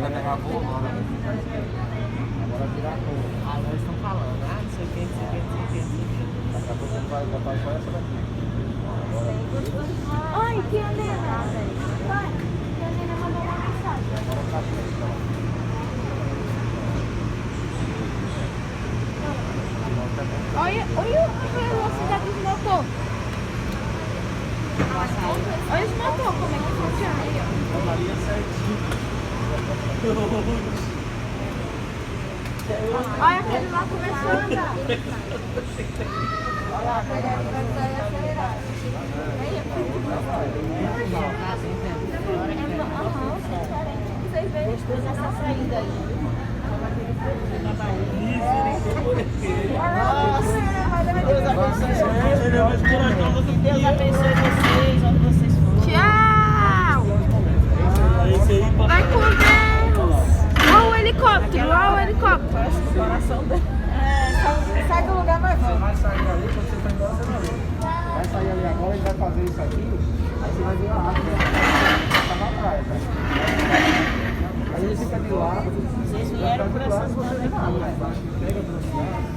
vai pegar voo agora. Agora tirar voo. Agora estão falando, não sei o que, não sei o que, não sei o que, não sei o que. Daqui a pouco vai botar só essa daqui. Oi, tia Helena. Oi, tia Helena mandou uma mensagem. Agora tá aqui, então. Olha a velocidade dos motores. Olha os motores, como é que funciona aí, ó. Maria certinho. Olha aquele lá começou a andar. Olha lá, ele vai sair acelerado. Vocês veem gostoso essa saída aí. Deus abençoe vocês, onde vocês forem. Tchau! Vai com Deus! Olha o helicóptero, olha o helicóptero. Parece que o coração dele. Sai do lugar mais Não, vai sair ali, quando você for embora, você vai ver. Vai sair ali agora, ele vai fazer isso aqui, aí você vai ver a água que tá na praia, tá? Aí ele fica de lado. Vocês vieram por essas bandas aqui. Pega a velocidade.